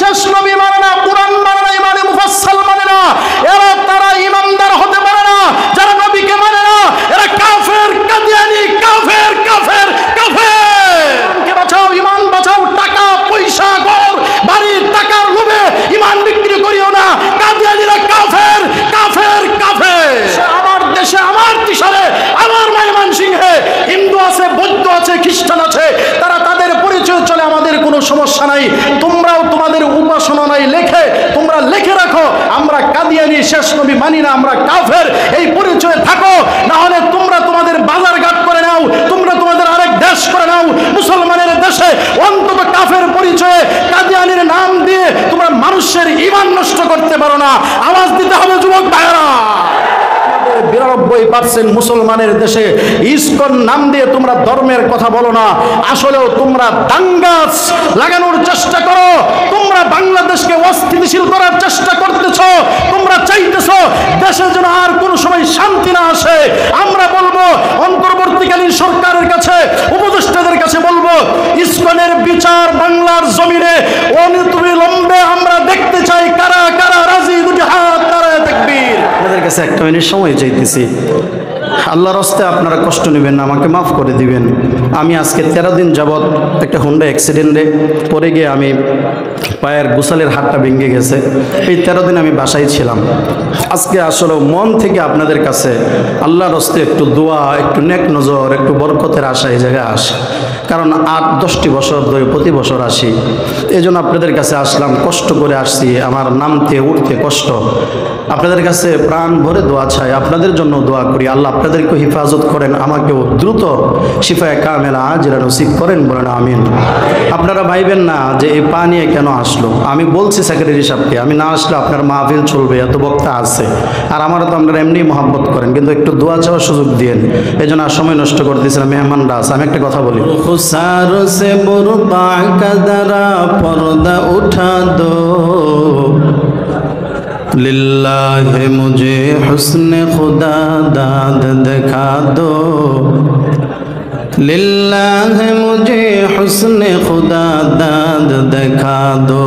শেষ নবী মানে না, কুরআন মানে না, ইমানে মুফাসসাল মানে না, এরা তারা ইমানদার হতে পারে না। যারা নবীকে মানে না এরা কাফের, কাদিয়ানি, কাফের কাফের কাফের। কে বাঁচাও, ইমান বাঁচাও। টাকা পয়সা ঘর বাড়ি টাকার লোভে ইমান বিক্রি করিও না। কাদিয়ানিরা কাফের কাফের কাফের। আমার দেশে, আমার তিশারে, আমার ময়মনসিংহে হিন্দু আছে, বৌদ্ধ আছে, খ্রিস্টান আছে, তারা তাদের পরিচয় চলে, আমাদের কোনো সমস্যা নাই। তোমরাও তোমাদের উপাসনা নাই লেখে, তোমরা লিখে রাখো আমরা কাদিয়ানি, শেষ নবী মানি না, আমরা কাফের, এই পরিচয়ে থাকো। না হলে তোমরা তোমাদের বাজার ঘাট করে নাও, তোমরা তোমাদের আরেক দেশ করে নাও। মুসলমানের দেশে অন্তত কাফের পরিচয়ে কাদিয়ানির নাম দিয়ে তোমরা মানুষের ঈমান নষ্ট করতে পারো না। আওয়াজ দিতে হবে যুবক ভাইয়েরা। 92% মুসলমানের দেশে ইসকন নাম দিয়ে তোমরা ধর্মের কথা বলো না, আসলেও তোমরা দাঙ্গা লাগানোর চেষ্টা করো। তোমরা বাংলাদেশকে অস্থিতিশীল করার চেষ্টা করতেছো। তোমরা চাইতেছো দেশে যেন আর কোনো সময় শান্তি না আসে। আমরা বলবো অন্তর্বর্তীকালীন সরকারের কাছে, উপদেষ্টাদের কাছে বলবো, ইসকনের বিচার বাংলার জমিনে অনতিবিলম্বে আমরা দেখতে চাই। কারা কারা রাজি, দুটি হাত নারায়ে তাকবীর। আপনাদের কাছে একটা মিনিট সময় চাইতেছি, আল্লাহর রাস্তে আপনারা কষ্ট নেবেন না, আমাকে মাফ করে দিবেন। আমি আজকে 13 দিন যাবৎ একটা হোন্ডা অ্যাক্সিডেন্টে পড়ে গিয়ে আমি পায়ের গোসালের হাতটা ভেঙে গেছে। এই 13 দিন আমি বাসায় ছিলাম। আজকে আসলে মন থেকে আপনাদের কাছে আল্লাহর রাস্তে একটু দোয়া, একটু নেক নজর, একটু বরকতের আশা এই জায়গায় আসে। কারণ 8-10টি বছর ধরে প্রতি বছর আসি, এই জন্য আপনাদের কাছে আসলাম। কষ্ট করে আসছি, আমার নামতে উঠতে কষ্ট। আপনাদের কাছে প্রাণ ভরে দোয়া চাই, আপনাদের জন্য দোয়া করি। আল্লাহ আপনাদেরকে হিফাজত করেন, আমাকেও দ্রুত শিফায়ে কামেলা আজরা নসিব করেন, বলেন আমিন। আপনারা ভাইবেন না যে এই পা নিয়ে কেন আসলো। আমি বলছি সেক্রেটারি সাহেবকে, আমি না আসলে আপনার মাহফিল চলবে, এত বক্তা আছে, আর আমারও তো আপনারা এমনি মহব্বত করেন, কিন্তু একটু দোয়া চাওয়ার সুযোগ দিয়েন। এই জন্য আর সময় নষ্ট করতেছিলাম, মেহমানরা আছে। আমি একটা কথা বলি, খুসার সে বুরবা কাদরা পর্দা উঠা দো, लिल्लाह मुझे हुस्न खुदा दाद दिखा दो, लिल्लाह मुझे हुस्न खुदा दाद दिखा दो।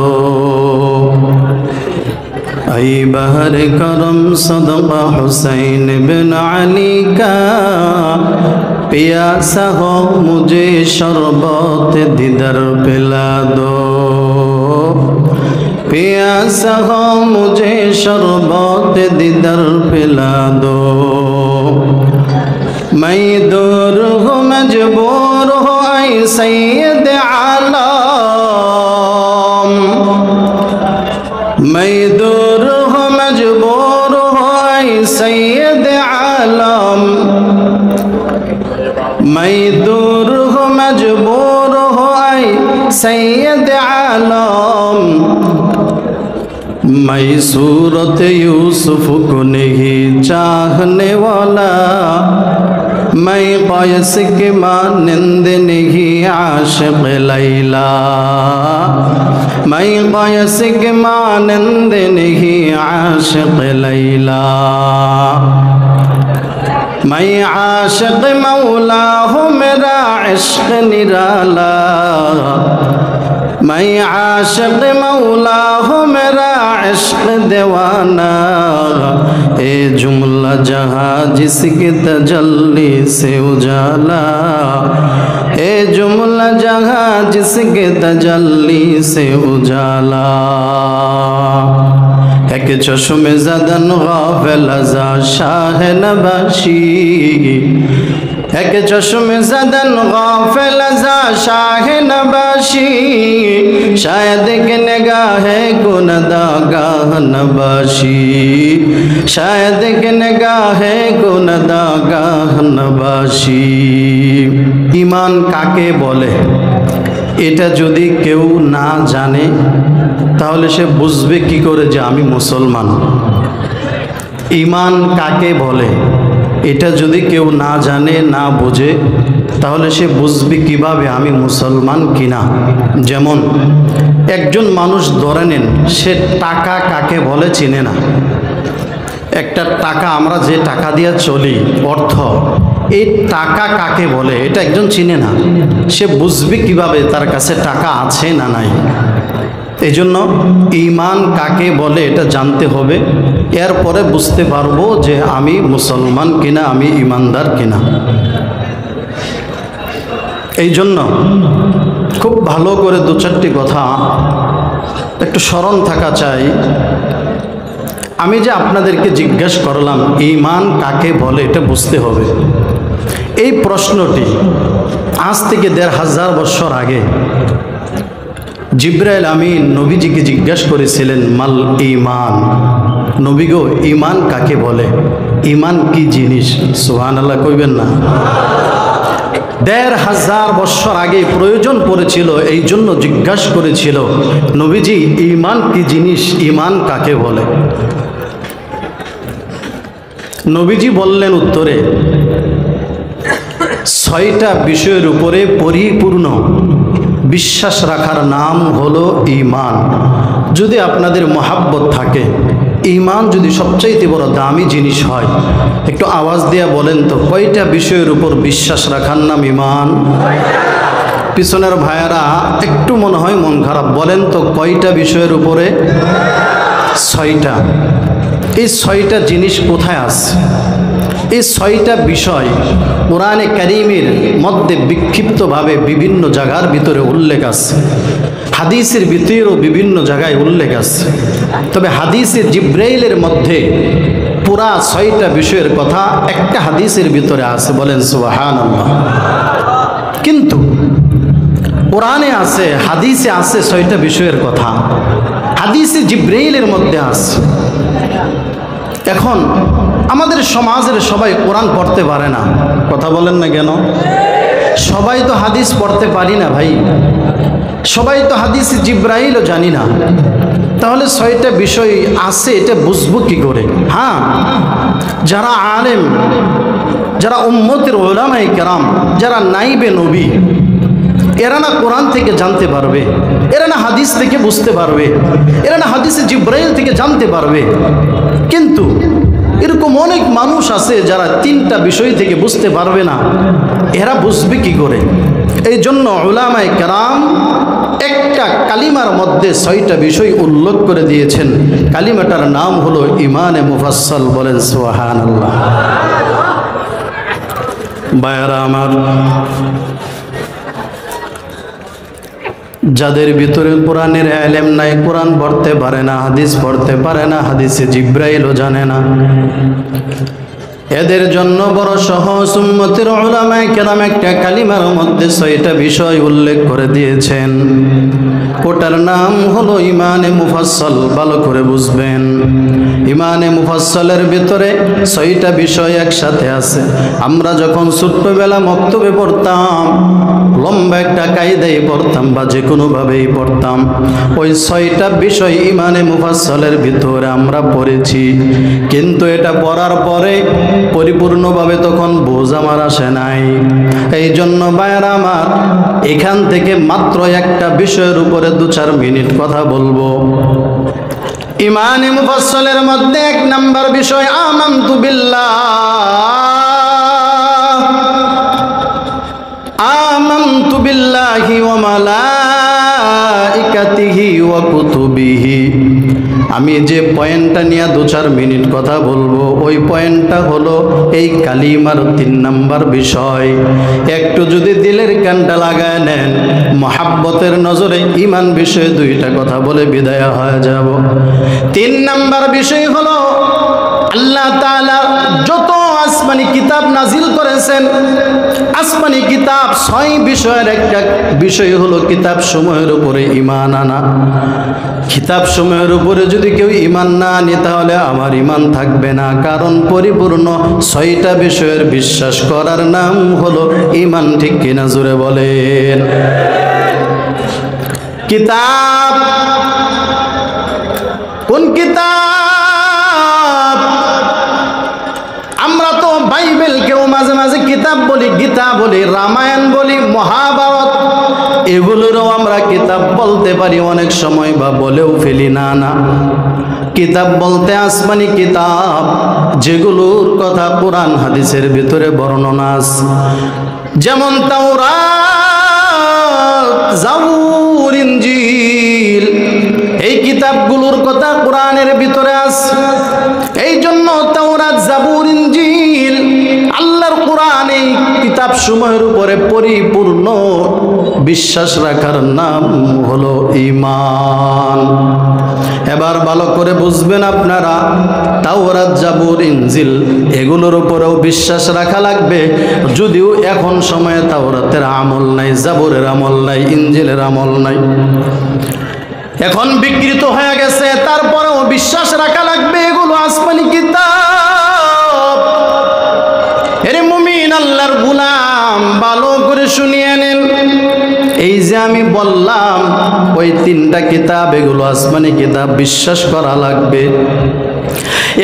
ऐ बहर करम सदका हुसैन बिन अली का, प्यासा हो मुझे शरबत दीदर पिला दो, प्यासा हो मुझे शरबत दीदर पिला दो। मैं दूर हूँ मजबूर हूँ ऐ सैयद आलम, मैं दूर हूँ मजबूर हूँ ऐ सैयद आलम, मैं दूर हूँ मजबूर हूँ ऐ सैयद आलम। मैं सूरत यूसुफ को नहीं चाहने वाला, मैं क़ैस के मानंद नहीं आशिक़ लैला, मैं क़ैस के मानंद नहीं आशिक़ लैला। मैं आशिक़ मौला हूँ मेरा इश्क़ निराला, मैं आशिक़ मौला हूँ मेरा इश्क़ दीवाना। ए जुमला जहाँ जिसके तजल्ली से उजाला, ए जुमला जहाँ जिसके तजल्ली से उजाला। एक चश्मे ज़दन गाफिल अज़ा शाह नबाशी, एक चश्मे ज़दन गाफिल अज़ा शाह नबाशी, शायद कि निगाहे गुनदागाह नबाशी, शायद कि निगाहे गुनदागाह नबाशी। ईमान काके बोले এটা যদি কেউ না জানে তাহলে সে বুঝবে কি করে যে আমি মুসলমান। ঈমান কাকে বলে এটা যদি কেউ না জানে না বোঝে তাহলে সে বুঝবে কিভাবে আমি মুসলমান কিনা। যেমন একজন মানুষ ধরে নেন সে টাকা কাকে বলে চিনে না। একটা টাকা আমরা যে টাকা দিয়ে চলি অর্থ, এই টাকা কাকে বলে এটা একজন চিনে না। সে বুঝবে কিভাবে তার কাছে টাকা আছে না নাই। এই জন্য ঈমান কাকে বলে এটা জানতে হবে, এরপরে বুঝতে পারবো যে আমি মুসলমান কিনা, আমি ঈমানদার কিনা। এই জন্য খুব ভালো করে দু চারটি কথা একটু স্মরণ থাকা চাই। আমি যে আপনাদেরকে জিজ্ঞেস করলাম ঈমান কাকে বলে এটা বুঝতে হবে, এই প্রশ্নটি আজ থেকে ১৫০০ বছর আগে জিবরাইল আমিন নবীজিকে জিজ্ঞেস করেছিলেন, মাল ঈমান, নবী গো ঈমান কাকে বলে, ঈমান কি জিনিস? সুবহানাল্লাহ কইবেন না? ১৫০০ বছর আগে প্রয়োজন পড়েছিল, এই জন্য জিজ্ঞাসা করেছিল নবীজি ঈমান কি জিনিস, ঈমান কাকে বলে? নবীজি বললেন উত্তরে, ৬টা বিষয়ের উপরে পরিপূর্ণ বিশ্বাস রাখার নাম হলো ঈমান। যদি আপনাদের মহাব্বত থাকে, ঈমান যদি সবচাইতে বড় দামি জিনিস হয়, একটু আওয়াজ দিয়ে বলেন তো কয়টা বিষয়ের উপর বিশ্বাস রাখার নাম ঈমান? পিছনের ভাইয়ারা একটু মনে হয় মন খারাপ, বলেন তো কয়টা বিষয়ের উপরে? ৬টা। এই ৬টা জিনিস কোথায় আছে? এই ৬টা বিষয় কোরআনে কারীমের মধ্যে বিক্ষিপ্তভাবে বিভিন্ন জায়গার ভিতরে উল্লেখ আছে, হাদিসের ভিতরেও বিভিন্ন জায়গায় উল্লেখ আছে। তবে হাদিসে জিব্রাইলের মধ্যে পুরা ৬টা বিষয়ের কথা একটা হাদিসের ভিতরে আছে, বলেন সুবহানাল্লাহ। কিন্তু কোরআনে আছে, হাদিসে আছে ৬টা বিষয়ের কথা, হাদিসে জিব্রাইলের মধ্যে আছে। এখন আমাদের সমাজের সবাই কোরআন পড়তে পারে না, কথা বলেন না কেন? সবাই তো হাদিস পড়তে পারি না ভাই, সবাই তো হাদিসে জিব্রাইলও জানি না। তাহলে ৬টা বিষয় আছে, এটা বুঝবো কি করে? হ্যাঁ, যারা আলেম, যারা উম্মতের উলামায়ে কেরাম, যারা নাইবে নবী, এরা না কোরআন থেকে জানতে পারবে, এরা না হাদিস থেকে বুঝতে পারবে, এরা না হাদিসে জিব্রাইল থেকে জানতে পারবে। কিন্তু এরকম অনেক মানুষ আছে যারা 3টা বিষয় থেকে বুঝতে পারবে না, এরা বুঝবে কি করে? এই জন্য উলামায়ে কেরাম একটা কালিমার মধ্যে ৬টা বিষয় উল্লেখ করে দিয়েছেন। কালিমাটার নাম হলো ঈমানে মুফাসসাল, বলেন সুবহানাল্লাহ। ভাইয়ারা আমার, যাদের ভিতরে কোরআনের ইলম নাই, কোরআন পড়তে পারে না, হাদিস পড়তে পারে না, হাদিসে জিব্রাইলও জানে না, এদের জন্য বড় সহজ উম্মতের উলামায়ে কেরাম একটা কালিমার মধ্যে ৬টা বিষয় উল্লেখ করে দিয়েছেন। ওটার নাম হলো ঈমানে মুফাসসাল। ভালো করে বুঝবেন, ঈমানে মুফাসসালের ভিতরে ৬টা বিষয় একসাথে আছে। আমরা যখন ছোট্টবেলা মক্তবে পড়তাম, লম্বা একটা কায়দায় পড়তাম বা যে কোনোভাবেই পড়তাম, ওই ৬টা বিষয় ঈমানে মুফাসসালের ভিতরে আমরা পড়েছি। কিন্তু এটা পড়ার পরে পরিপূর্ণভাবে তখন বোঝ আমার আসে নাই। এই জন্য ভাইরা আমার, এখান থেকে মাত্র একটা বিষয়ের উপরে 2-4 মিনিট কথা বলবো। ঈমানে মুফাসসালের মধ্যে 1 নাম্বার বিষয় আমানতু বিল্লাহ, আমানতু বিল্লাহি ওয়া মালাইকাতিহি ওয়া কুতুবিহি। আমি যে পয়েন্টটা নিয়ে 2-4 মিনিট কথা বলবো, ওই পয়েন্টটা হলো এই কালিমার 3 নাম্বার বিষয়। একটু যদি দিলের কানটা লাগায় নেন, মহাব্বতের নজরে ঈমান বিষয়ে 2টা কথা বলে বিদায় হয়ে যাব। 3 নাম্বার বিষয় হলো আল্লাহ তাআলা যত আসমানি কিতাব নাজিল করেছেন, আসমানি কিতাব 6 বিষয়ের একটা বিষয় হলো কিতাব সমূহের উপরে ঈমান আনা। কিতাব সমূহের উপরে যদি কেউ ঈমান না আনে, তাহলে আমার ঈমান থাকবে না। কারণ পরিপূর্ণ 6টা বিষয়ের বিশ্বাস করার নাম হলো ঈমান। ঠিক কিনা জোরে বলেন? কিতাব, কোন কিতাব? আমরা তো বাইবেলকেও মাঝে মাঝে কিতাব বলি, গীতা বলি, রামায়ণ বলি, মহাভারত, এগুলোরও আমরা কিতাব বলতে পারি অনেক সময়, বা বলেও ফেলি। না না, কিতাব বলতে আসমানি কিতাব, যেগুলোর কথা কোরআন হাদিসের ভিতরে বর্ণনা আছে, যেমন তাওরাত, জাবুর, ইনজিল, কিতাবগুলোর কথা কোরআনের ভিতরে আছে। এই জন্য তাওরাত, জাবুর, ইনজিল, আল্লাহর কোরআন, এই কিতাব সমূহের উপরে পরিপূর্ণ বিশ্বাস রাখার নাম হলো ঈমান। এবার ভালো করে বুঝবেন আপনারা, তাওরাত, জাবুর, ইনজিল এগুলোর উপরেও বিশ্বাস রাখা লাগবে। যদিও এখন সময়ে তাওরাতের আমল নাই, জাবুরের আমল নাই, ইনজিলের আমল নাই, এখন বিকৃত হয়ে গেছে, তারপরেও বিশ্বাস রাখা লাগবে। এগুলো আসমানি কিতাব। এরে মুমিন, আল্লাহর গোলাম, ভালো করে শুনিয়ে নেন। এই যে আমি বললাম ওই তিনটা কিতাব, এগুলো আসমানি কিতাব, বিশ্বাস করা লাগবে।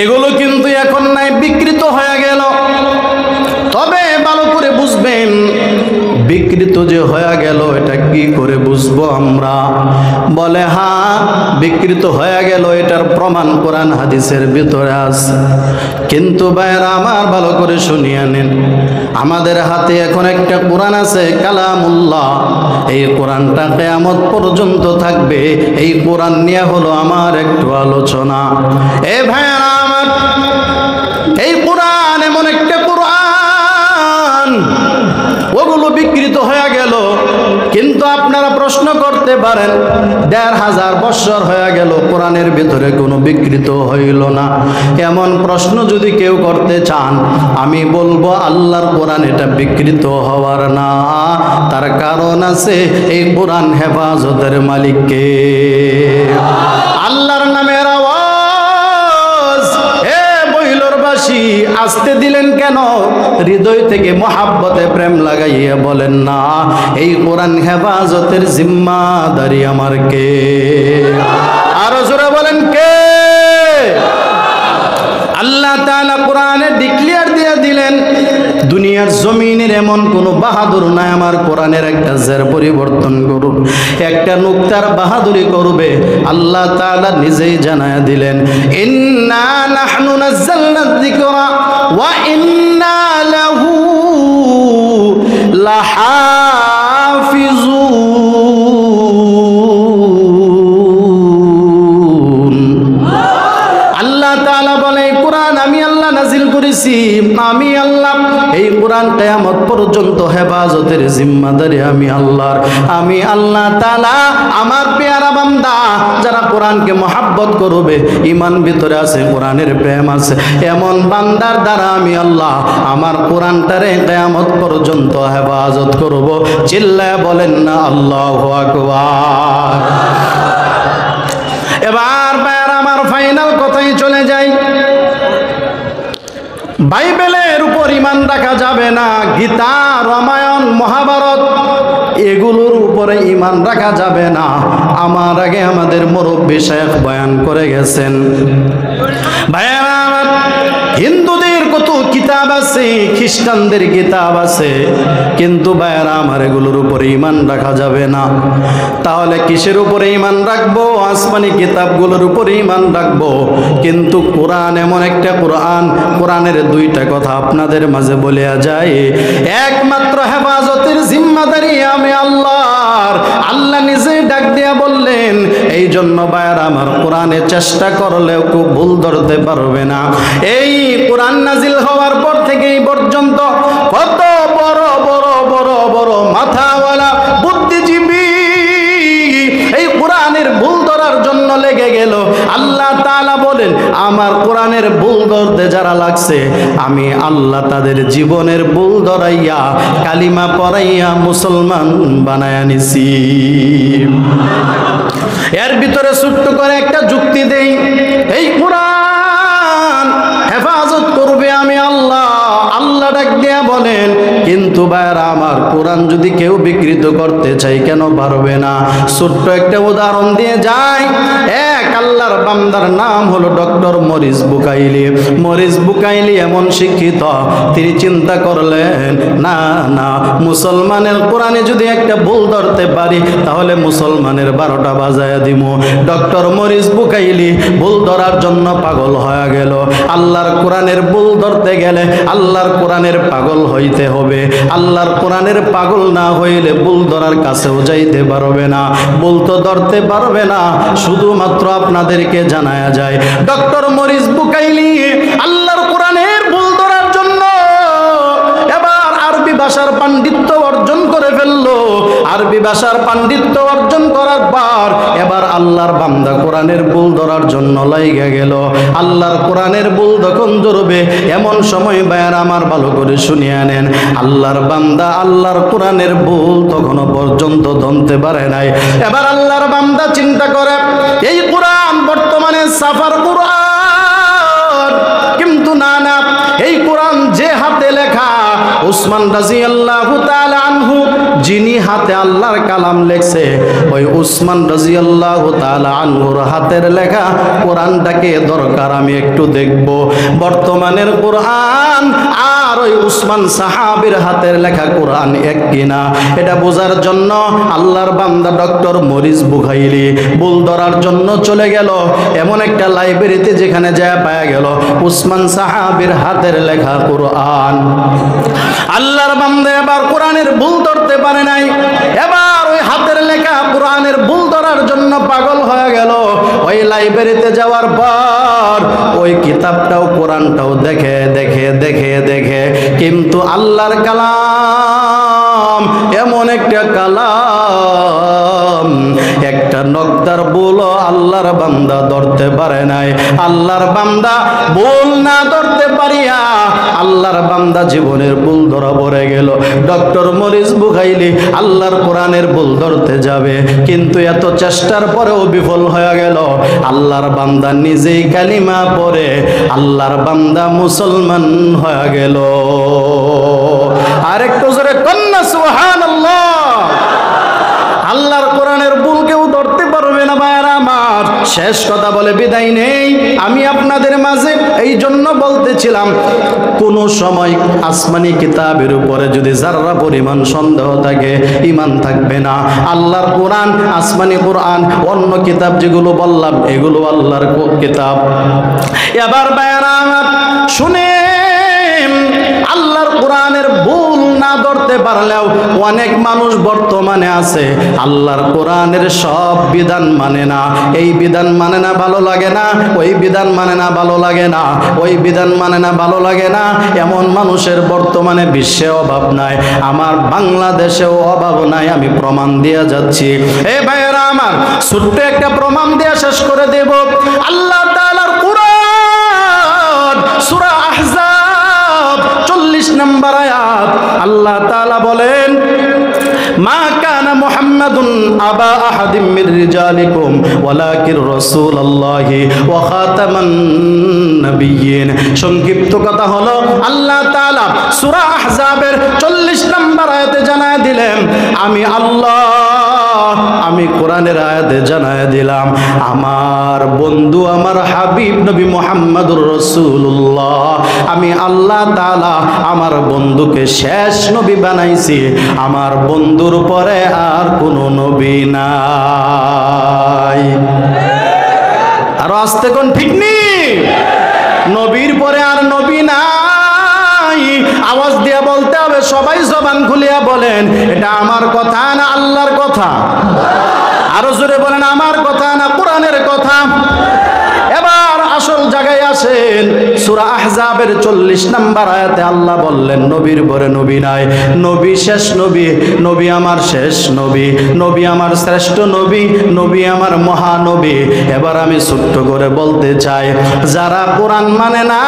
এগুলো কিন্তু এখন নাই, বিকৃত হয়ে গেল। তবে ভালো করে বুঝবেন, বিকৃত যে হয়ে গেল এটা কি করে বুঝবো আমরা? বলে হ্যাঁ, বিকৃত হয়ে গেল, এটার প্রমাণ কোরআন হাদিসের ভিতরে আছে। কিন্তু ভাইরা আমার, ভালো করে শুনিয়ে নেন, আমাদের হাতে এখন একটা কোরআন আছে, কালামুল্লাহ। এই কোরআনটা কিয়ামত পর্যন্ত থাকবে। এই কোরআন নিয়ে হলো আমার একটু আলোচনা। এ ভাইরা আমার, এই কোরআন এমন একটা কোরআন, ওগুলো বিকৃত হয়ে গেল। কিন্তু আপনারা প্রশ্ন করতে পারেন, ১৫০০ বছর হয়ে গেল, কোরআনের ভিতরে কোনো বিকৃত হইল না। এমন প্রশ্ন যদি কেউ করতে চান, আমি বলবো আল্লাহর কোরআন এটা বিকৃত হওয়ার না। তার কারণ আছে, এই কোরআন হেফাজতের মালিককে। আল্লাহর নামের আওয়াজ হে বহিলরবাসী আসতে দিলেন কেন? হৃদয় থেকে মহাব্বতে প্রেম লাগাইয়া বলেন না, এই কোরআন হেফাজতের জিম্মাদারি আমার কে? আরো জোরে বলেন কে? আল্লাহ তাআলা কোরআনে ডিক্লেয়ার দিয়ে দিলেন, দুনিয়ার জমিনের এমন কোন বাহাদুর নাই আমার কোরআনের একটা জের পরিবর্তন করুক, একটা নুকতার বাহাদুরি করবে। আল্লাহ তাআলা নিজেই জানায়া দিলেন, ইন্না নাহনু নাযালনা যিকরা ওয়া ইন্না লাহু লাহাফিজুন। আল্লাহ তাআলা বলে, কোরআন আমি আল্লাহ নাজিল করেছি, আমি আল্লাহ। এই কোরআন কিয়ামত পর্যন্ত হেফাজতের জিম্মাদারি আমি আল্লাহর। আমি আল্লাহ তাআলা আমার পেয়ারা বান্দা যারা কোরআনকে মহাব্বত করবে, ঈমান ভিতরে আছে, কোরআনের প্রেম আছে, এমন বান্দার দ্বারা আমি আল্লাহ আমার কোরআনটারে কিয়ামত পর্যন্ত হেফাজত করব। চিল্লায় বলেন না আল্লাহু আকবার। এবার পেয়ারা আমার ফাইনাল কথাই চলে যাই। বাইবেলের উপর ঈমান রাখা যাবে না, গীতা, রামায়ণ, মহাভারত এগুলোর উপরে ঈমান রাখা যাবে না। আমার আগে আমাদের মুরব্বী শায়েখ বয়ান করে গেছেন। ভাইয়েরা আমার, হিন্দুদের কত কিতাব আছে, খ্রিস্টানদের কিতাব আছে, কিন্তু ভাইয়েরা আমার এগুলোর উপরে ঈমান রাখা যাবে না। তাহলে কিসের উপরে ঈমান রাখবো? আসমানি কিতাবগুলোর উপরে ঈমান রাখবো। কিন্তু কোরআন এমন একটা কোরআন, কোরআনের দুইটা কথা আপনাদের মাঝে বলিয়া যায়। একমাত্র হেফাজতের জিম্মাদারি আমি আল্লাহর। আল্লাহ নিজে ডাক দিয়া বললেন, এই জন্য ভাইয়েরা আমার, কোরআনে চেষ্টা করলেও কেউ ভুল ধরতে পারবে না। এই কোরআন নাজিল হওয়ার পর থেকে এই পর্যন্ত কত বড় বড় বড় বড় মাথাওয়ালা বুদ্ধিজীবী এই কোরআনের ভুল ধরার জন্য লেগে গেল। আল্লাহ তাআলা বলেন, আমার কোরআনের ভুল ধরতে যারা লাগছে, আমি আল্লাহ তাদের জীবনের ভুল ধরাইয়া কালিমা পড়াইয়া মুসলমান বানায়া নিছি। এর ভিতরে ছোট্ট করে একটা যুক্তি দেই, এই কোরআন হেফাজত করবে আমি আল্লাহ। আল্লাহ ডাক দিয়া বলেন, কিন্তু ভাইরা আমার, কোরআন যদি কেউ বিকৃত করতে চাই কেন পারবে না? ছোট্ট একটা উদাহরণ দিয়ে যায়। এক আল্লাহর বান্দার নাম হলো doctor Morris Bucaille. Morris Bucaille এমন শিক্ষিত, তিনি চিন্তা করলেন না না, মুসলমানের কোরআনে যদি একটা ভুল ধরতে পারি তাহলে মুসলমানের 12টা বাজায় দিব। ডক্টর মরিস বুকাইলি ভুল ধরার জন্য পাগল হয়ে গেল। আল্লাহর কোরআনের ভুল ধরতে গেলে আল্লাহর কোরআনের পাগল হইতে হবে। আল্লাহর কোরআনের পাগল না হইলে ভুল ধরার কাছেও যাইতে পারবে না, ভুল তো ধরতে পারবে না। শুধুমাত্র আপনাদেরকে জানায়া যায়, ডক্টর মরিস বুকাইলি আল্লাহর কোরআনের ভুল ধরার জন্য এবার আরবি ভাষার পাণ্ডিত্য অর্জন করে ফেললো। আরবি ভাষার পাণ্ডিত্য অর্জন করার পর এবার আল্লাহর বান্দা কোরআনের ভুল ধরার জন্য লাইগা গেল। আল্লাহর কোরআনের ভুল যখন ধরবে এমন সময় ভাইয়ার আমার ভালো করে শুনিয়ে নেন, আল্লাহর বান্দা আল্লাহর কোরআনের ভুল তখনও পর্যন্ত ধরতে পারে নাই। এবার আল্লাহর বান্দা চিন্তা করে, এই কোরআন বর্তমানে সাফার কোরআন, কিন্তু না না, এই কোরআন যে হাতে লেখা উসমান রাদিয়াল্লাহু তাআলা আনহু, যিনি হাতে আল্লাহর কালাম লেখছে, ওই উসমান রাদিয়াল্লাহু তাআলা আনহুর হাতের লেখা কোরআনটাকে দরকার আমি একটু দেখব। বর্তমানের কোরআন আর ওই উসমান সাহাবীর হাতের লেখা কোরআন এক কিনা, এটা বোঝার জন্য আল্লাহর বান্দা ডক্টর মরিস বুকাইলি ভুল ধরার জন্য চলে গেল এমন একটা লাইব্রেরিতে, যেখানে যায় পাওয়া গেল উসমান সাহাবীর হাতের লেখা কোরআন। আল্লাহর বান্দা এবার কোরআনের ভুল ধরতে পারে নাই, এবার ওই হাতের লেখা কোরআনের ভুল ধরার জন্য পাগল হয়ে গেল। ওই লাইব্রেরিতে যাওয়ার পর ওই কিতাবটাও কোরআনটাও দেখে দেখে দেখে দেখে, কিন্তু আল্লাহর কালাম এমন একটা কালাম, একটা নক্তার ভুলও আল্লাহর বান্দা ধরতে পারে নাই। আল্লাহর বান্দা ভুল না ধরতে পারিয়া আল্লাহর বান্দা জীবনের ভুল ধরা পড়ে গেল। ডক্টর মরিস বুকাইলি আল্লাহর কোরআনের ভুল ধরতে যাবে, কিন্তু এত চেষ্টার পরেও বিফল হয়ে গেল। আল্লাহর বান্দা নিজেই কালিমা পড়ে আল্লাহর বান্দা মুসলমান হয়ে গেল। আরেকটু জোরে কন্যা সুবহানাল্লাহ। আল্লাহর কোরআনের ভুল কেউ ধরতে পারবে না ভাইয়ারা আমার। শেষ কথা বলে বিদায় নেই, আমি আপনাদের মাঝে এই জন্য বলতেছিলাম, কোন সময় আসমানি কিতাবের উপরে যদি যারা পরিমাণ সন্দেহ থাকে ঈমান থাকবে না। আল্লাহর কোরআন আসমানি কোরআন, অন্য কিতাব যেগুলো বললাম এগুলো আল্লাহর কিতাব। এবার ভাইয়ারা আমার শুনে, আল্লাহর কোরআনের ভুল না ধরতে পারলেও অনেক মানুষ বর্তমানে আছে আল্লাহর কোরআনের সব বিধান মানে না। এই বিধান মানে না, ভালো লাগে না, ওই বিধান মানে না, ভালো লাগে না, ওই বিধান মানে না, ভালো লাগে না। এমন মানুষের বর্তমানে বিশ্বে অভাব নাই, আমার বাংলাদেশেও অভাব নাই, আমি প্রমাণ দিয়ে যাচ্ছি। এ ভাইয়েরা আমার, ছোট্ট একটা প্রমাণ দিয়ে শেষ করে দেব। আল্লাহ তাআলার কোরআন সূরা আহজাব 40 নম্বর আয়াত, আল্লাহ তাআলা বলেন, মা কানা মুহাম্মাদুন আবা আহাদিম মির রিজালিকুম ওয়ালাকিন রাসূলুল্লাহি ওয়া খাতামান নবিয়্যিন। সংক্ষিপ্ত কথা হলো, আল্লাহ তাআলা সূরা আহজাবের 40 নম্বর আয়াতে জানায় দিলেন, আমি আল্লাহ, আমি কোরআনের আয়াতে জানায় দিলাম, আমার বন্ধু আমার হাবিব নবী মুহাম্মদুর রাসূলুল্লাহ, আমি আল্লাহ তাআলা আমার বন্ধুকে শেষ নবী বানাইছি। আমার বন্ধুর পরে আর কোনো নবী নাই। আর আস্তে কোন ঠিক নেই, নবীর পরে আর নবী নাই। আওয়াজ দিয়ে বলতে হবে, সবাই জবান খুলিয়া বলেন, এটা আমার কথা না আল্লাহর কথা? আরো জোরে বলেন, আমার কথা না কোরআনের কথা? এবার আসল জায়গায় আসেন। সূরা আহজাবের 40 নম্বর আয়াতে আল্লাহ বললেন, নবীর পরে নবী নাই, নবী শেষ নবী, নবী আমার শেষ নবী, নবী আমার শ্রেষ্ঠ নবী, নবী আমার মহানবী। এবার আমি ছোট্ট করে বলতে চাই, যারা কোরআন মানে না,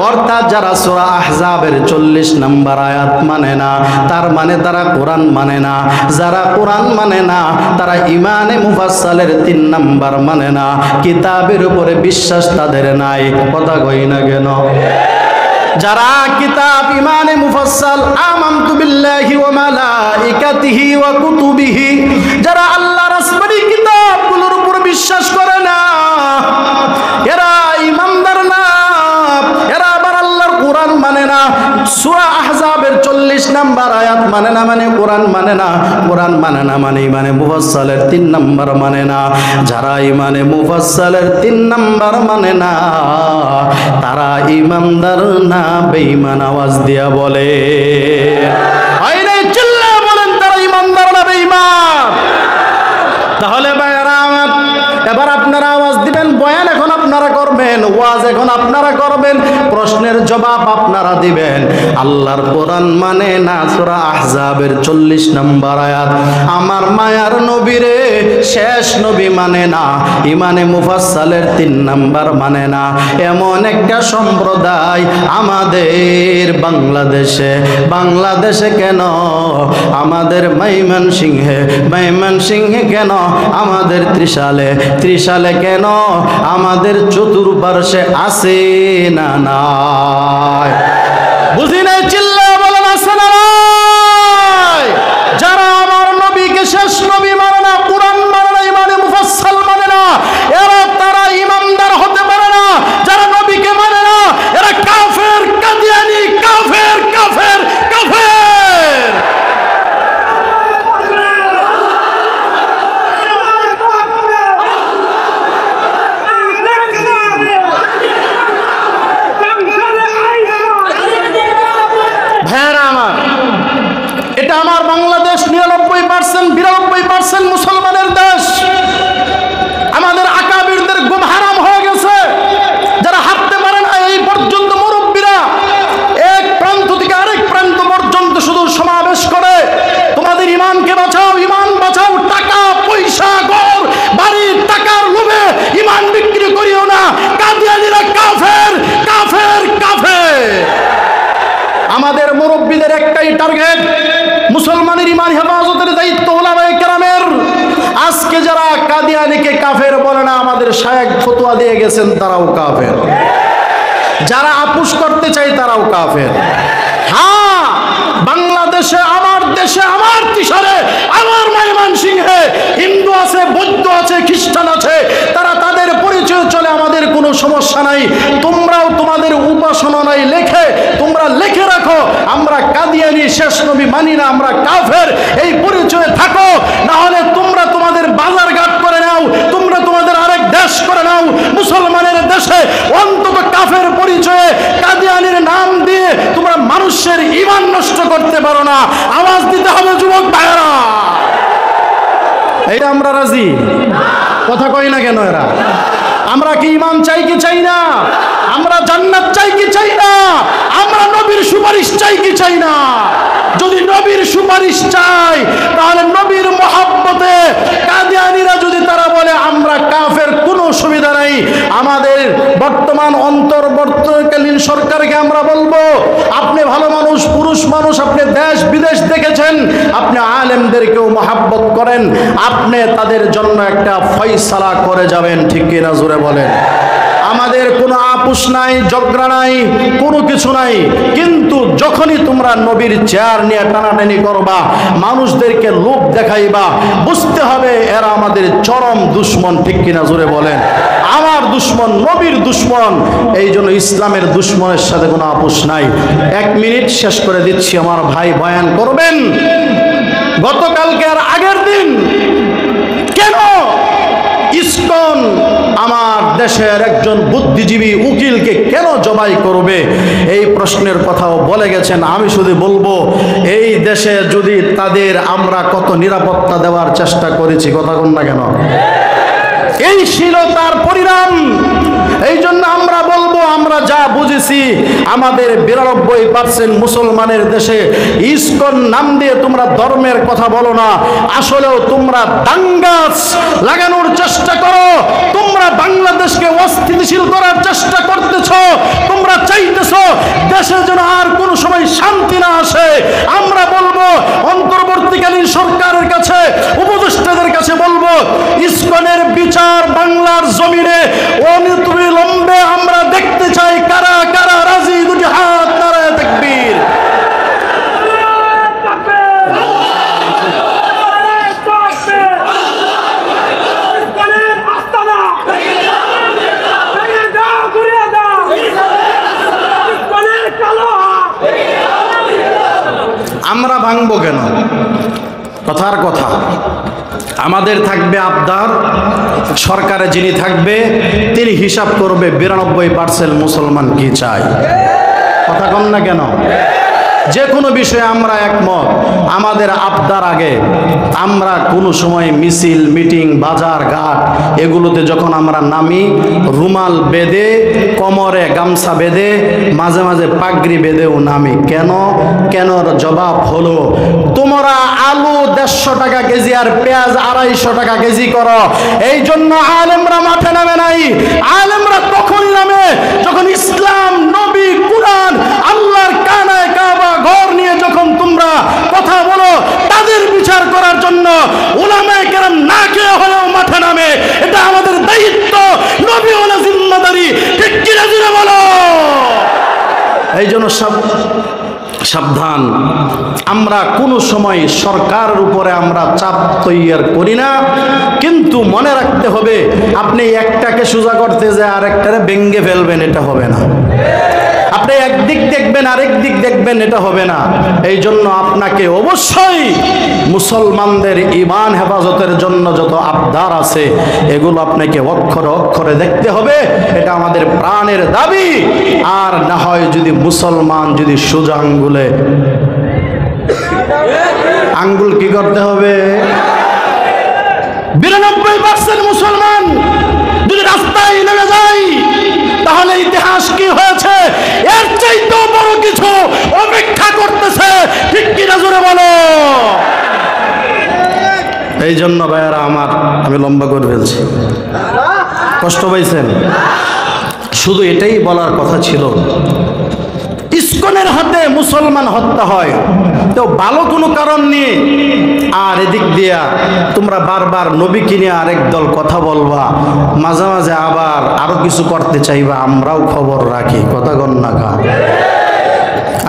অর্থাৎ যারা সূরা আহজাবের 40 নম্বর আয়াত মানে না, তার মানে তারা কোরআন মানে না। যারা কোরআন মানে না, তারা ইমানে মুফাসসালের 3 নম্বর মানে না, কিতাবের উপরে বিশ্বাস তাদের নাই। কথা কই না কেন? যারা কিতাব ইমানে মুফাসসাল, আমানতু বিল্লাহি ওয়া মালাইকাতিহি ওয়া কুতুবিহি, যারা আল্লাহর আসমানি কিতাবগুলোর উপর বিশ্বাস 40 নম্বর আয়াত মানে না, মানে কোরআন মানে না, কোরআন মানে না মানে ইমানে মুফাসসালের 3 নম্বর মানে না। যারা ইমানে মুফাসসালের 3 নম্বর মানে না তারা ইমানদার না বেঈমান। আওয়াজ দিয়া বলে আইনে চিল্লা বলেন তারা ইমানদার না বেঈমান। তাহলে ভাইরা আমার এবার আপনারা আওয়াজ দিবেন, বয়ান এখন আপনারা করবেন, ওয়াজ এখন আপনারা করবেন, প্রশ্নের জবাব আপনারা দিবেন। আল্লাহর কোরআন মানে না, সূরা আহজাবের 40 নম্বর আয়াত, আমার মায়ার নবীরে শেষ নবী মানে না, ইমানে মুফাসসালের 3 নম্বর মানে না। এমন একটা সম্প্রদায় আমাদের বাংলাদেশে কেন, আমাদের ময়মনসিংহে কেন, আমাদের ত্রিশালে কেন, আমাদের চতুর্পার্শ্বে আছে না নাই? বুঝি নাই, চিল্লা বলেন আছে না নাই? যারা আমার নবীকে শেষ নবী মানে না, কুরআন মানে না, ইমানে মুফাসসাল মানে না, তারা ইমানদার হতে পারে না। যারা নবীকে মানে না এরা কাফের, কাদিয়ানি, কাফের কাফের কাফের। এটা আমার বাংলাদেশ 99%, 92% মুসলমানের দেশ। আমাদের আকাবিরদের গুম হারাম হয়ে গেছে। যারা হাঁটতে পারে না এই পর্যন্ত মুরব্বীরা এক প্রান্ত থেকে আরেক প্রান্ত পর্যন্ত শুধু সমাবেশ করে তোমাদের ইমানকে বাঁচাও, ইমান বাঁচাও। টাকা পয়সা ঘর বাড়ি টাকার লোভে ইমান বিক্রি করিও না। কাদিয়ানীরা কাফের কাফের কাফের। আমাদের মুরব্বীদের একটাই টার্গেট, মুসলমানের ইমান হেফাজতের দায়িত্ব উলামায়ে কেরামের। আজকে যারা কাদিয়ানীকে কাফের বলে না, আমাদের শায়েখ ফতোয়া দিয়ে গেছেন তারাও কাফের। যারা আপোষ করতে চায় তারাও কাফের। হ্যাঁ, বাংলাদেশে, আমার দেশে, আমার ত্রিশালে, আমার ময়মনসিংহে হিন্দু আছে, বৌদ্ধ আছে, খ্রিস্টান আছে, তারা তাদের পরিচয় চলে, আমাদের কোনো সমস্যা নাই। তোমরাও তোমাদের উপাসনা নাই তোমরা লিখে রাখো, আমরা কাদিয়ানী শেষ নবী মানি না, আমরা কাফের, এই পরিচয়ে থাকো। না হলে তোমরা তোমাদের বাজার ঘাট করে নাও, তোমরা তোমাদের আরেক দেশ করে নাও। মুসলমানের দেশে অন্তত কাফের পরিচয়ে কাদিয়ানীর নাম দিয়ে তোমরা মানুষের ঈমান নষ্ট করতে পারো না। আওয়াজ দিতে হবে যুবক ভাইরা। এটা আমরা রাজি, কথা কই না কেন এরা? আমরা কি ঈমান চাই কি চাই না? আমরা জান্নাত চাই কি চাই না? আমরা নবীর সুপারিশ চাই কি চাই না? যদি নবীর সুপারিশ চাই তাহলে নবীর মহব্বতে কাদিয়ানীরা যদি তারা বলে আমরা কাফের, কোনো সুবিধা নাই। আমাদের বর্তমান অন্তর্বর্তীকালীন সরকারকে আমরা বলবো, আপনি ভালো মানুষ, পুরুষ মানুষ, আপনি দেশ বিদেশ দেখেছেন, আপনি আলেমদেরকেও মহব্বত করেন, আপনি তাদের জন্য একটা ফয়সালা করে যাবেন, ঠিক কিনা জোরে বলেন। আমাদের কোনো আপোষ নাই, ঝগড়া নাই, কোনো কিছু নাই। কিন্তু যখনই তোমরা নবীর চেয়ার নিয়ে টানাটানি করবা, মানুষদেরকে লোভ দেখাইবা, বুঝতে হবে এরা আমাদের চরম দুশ্মন, ঠিক কিনা জোরে বলেন। আমার দুশ্মন, নবীর দুশ্মন। এই জন্য ইসলামের দুশ্মনের সাথে কোনো আপোষ নাই। 1 মিনিট শেষ করে দিচ্ছি, আমার ভাই বয়ান করবেন। গতকালকে আর আগের দিন কেন ইসকন আমার দেশের একজন বুদ্ধিজীবী উকিলকে কেন জবাই করবে, এই প্রশ্নের কথাও বলে গেছেন। আমি শুধু বলবো, এই দেশে যদি তাদের আমরা কত নিরাপত্তা দেওয়ার চেষ্টা করেছি, কথা কোন না কেন, এই ছিল তার পরিণাম। এই জন্য আমরা বলবো, আমরা যা বুঝেছি, আমাদের 92% মুসলমানের দেশে ইসকন নাম দিয়ে তোমরা ধর্মের কথা বলো না, আসলেও তোমরা দাঙ্গা লাগানোর চেষ্টা করো। তোমরা বাংলাদেশকে অস্থিতিশীল করার চেষ্টা করতেছ। তোমরা চাইতেছ দেশে যেন আর কোনো সময় শান্তি না আসে। আমরা বলবো, অন্তর্বর্তীকালীন সরকারের কাছে, উপদেষ্টাদের কাছে বলবো, ইসকনের বিচার বাংলার জমিনে অনতিবিলম্বে আমরা দেখতে চাই। কারা কারা রাজি? দুটি হাত নারায়ে তাকবীর। ভাঙবো কেন? কথার কথা, আমাদের থাকবে আবদার, সরকারে যিনি থাকবে তিনি হিসাব করবে 92% মুসলমান কি চায়। কথা কন না কেন? যে কোনো বিষয়ে আমরা একমত। আমাদের আবদার আগে আমরা কোনো সময় মিছিল, মিটিং, বাজার ঘাট এগুলোতে যখন আমরা নামি, রুমাল বেঁধে, কোমরে গামছা বেঁধে, মাঝে মাঝে পাগড়ি বেঁধেও নামি। কেন? কেনর জবাব হলো, তোমরা আলু 150 টাকা কেজি আর পেঁয়াজ 250 টাকা কেজি করো, এই জন্য আলেমরা মাঠে নামে নাই। আলেমরা তখন নামে যখন ইসলাম, নবী, কুরআন, আল্লাহর কানায় কাবা ঘর নিয়ে যখন তোমরা কথা বলো, তাদের বিচার করার জন্য উলামায়ে কেরাম না খেয়ে হলেও মাঠে নামে। এটা আমাদের দায়িত্ব, নবী ওয়ালা জিম্মাদারি। ঠিক কিনা জোরে বলো? এই জন্য সাবধান, আমরা কোনো সময় সরকারের উপরে আমরা চাপ তৈরি করি না, কিন্তু মনে রাখতে হবে আপনি একটাকে সোজা করতে যে আরেকটারে ভেঙে ফেলবেন, এটা হবে না। আপনি একদিক দেখবেন আরেক দিক দেখবেন, এটা হবে না। এই জন্য আপনাকে অবশ্যই মুসলমানদের ঈমান হেফাজতের জন্য যত আবদার আছে এগুলো আপনাকে অক্ষরে অক্ষরে দেখতে হবে। এটা আমাদের প্রাণের দাবি। আর না হয় যদি মুসলমান যদি সোজা আঙ্গুল কি করতে হবে? 92% মুসলমান যদি রাস্তায় নেমে যায়, তাহলে ইতিহাস কি হয়েছে? এর চাইতেও বড় কিছু অপেক্ষা করতেছে। ঠিক কিনা জোরে বলো? এই জন্য ভাইয়ারা আমার, আমি লম্বা করে ফেলছি, কষ্ট পাইছেন? শুধু এটাই বলার কথা ছিল, ইসকনের হাতে মুসলমান হত্যা হয় তো ভালো কোনো কারণ নেই। আর এদিক দিয়া তোমরা বারবার নবীকে নিয়ে আরেক দল কথা বলবা, মাঝে মাঝে আবার আরো কিছু করতে চাইবা। আমরাও খবর রাখি, কথা গন্না খা।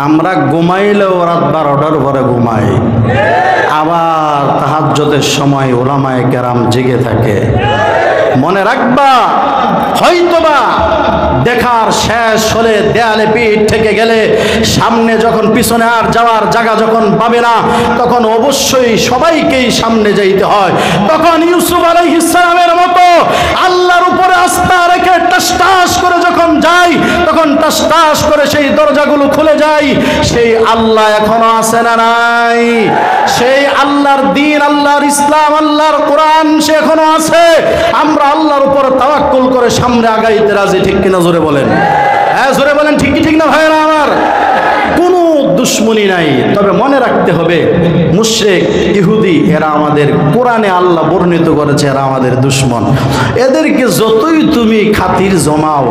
আমরা ঘুমাইলেও রাত 12টার পরে ঘুমাই, আবার তাহাজ্জুদের সময় উলামায়ে কেরাম জেগে থাকে। মনে রাখবা, হয়তোবা দেখার শেষ হলে, দেয়ালে পিঠ থেকে গেলে, সামনে যখন পিছনে আর যাওয়ার জায়গা যখন পাবে না, তখন অবশ্যই সবাইকেই সামনে যাইতে হয়। তখন ইউসুফ আলাইহিস সালামের মতো আল্লাহর উপরে আস্থা রেখে টাস টাস করে যখন যাই, তখন টাস টাস করে সেই দরজাগুলো খুলে যায়। সেই আল্লাহ এখনো আছে না নাই? সেই আল্লাহর দ্বীন, আল্লাহর ইসলাম, আল্লাহর কোরআন সে এখনো আছে। আমরা আল্লাহর উপর তাওয়াক্কুল করে সামনে আগাইতে রাজি। ঠিক কিনা জোরে বলেন? হ্যাঁ জোরে বলেন। ঠিক কি ঠিক না ভাইরা আমার? কোনো দুশ্মনী নাই। তবে মনে রাখতে হবে, মুশরিক, ইহুদি এরা আমাদের, কোরআনে আল্লাহ বর্ণিত করেছে এরা আমাদের দুশ্মন। এদেরকে যতই তুমি খাতির জমাও,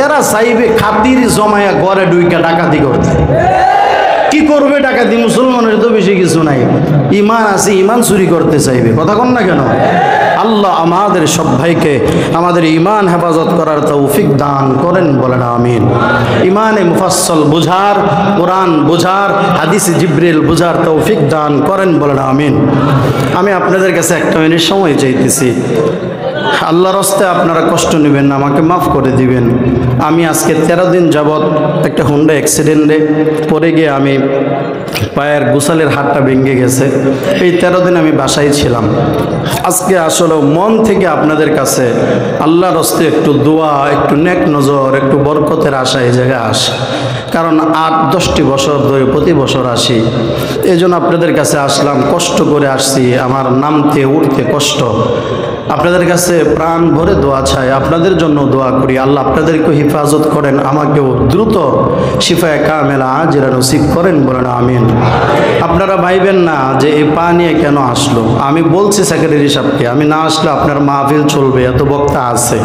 এরা চাইবে খাতির জমায়া ঘরে ঢুইকা ডাকাতি করতে। কি করবে ডাকাতি? মুসলমানের তো বেশি কিছু নাই, ইমান আছে, ইমান চুরি করতে চাইবে। কথা কন না কেন? আল্লাহ আমাদের সব ভাইকে আমাদের ইমান হেফাজত করার তৌফিক দান করেন, বলেন আমিন। ইমানে মুফাসসল বুঝার, কোরআন বুঝার, হাদিসে জিবরিল বুঝার তৌফিক দান করেন, বলেন আমিন। আমি আপনাদের কাছে একটা মিনিট সময় চাইতেছি। আল্লাহর রাস্তায় আপনারা কষ্ট নেবেন না, আমাকে মাফ করে দিবেন। আমি আজকে 13 দিন যাবৎ একটা হুন্ডা অ্যাক্সিডেন্টে পড়ে গিয়ে আমি পায়ের গোসালের হাড়টা ভেঙে গেছে। এই 13 দিন আমি বাসায় ছিলাম। আজকে আসলে মন থেকে আপনাদের কাছে আল্লাহর রাস্তায় একটু দোয়া, একটু নেক নজর, একটু বরকতের আশা এই জায়গায় আসে। কারণ 8-10টি বছর ধরে প্রতি বছর আসি, এই জন্য আপনাদের কাছে আসলাম। কষ্ট করে আসছি, আমার নামতে উঠতে কষ্ট। আপনাদের কাছে প্রাণ ভরে দোয়া চাই, আপনাদের জন্য দোয়া করি। আল্লাহ আপনাদেরকে হেফাজত করেন, আমাকেও দ্রুত শিফায়ে কামেলা আজরা নসিব করেন, বলেন আমিন। আপনারা ভাইবেন না যে এই পা নিয়ে কেন আসলো। আমি বলছি সেক্রেটারি সাহেবকে, আমি না আসলে আপনার মাহফিল চলবে, এত বক্তা আছে,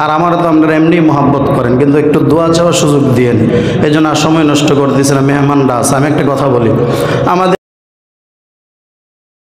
আর আমার তো আপনারা এমনি মহব্বত করেন, কিন্তু একটু দোয়া চাওয়ার সুযোগ দিয়েন। এই জন্য আর সময় নষ্ট করতেছি না, মেহমানরা আছে। আমি একটা কথা বলি, আমাদের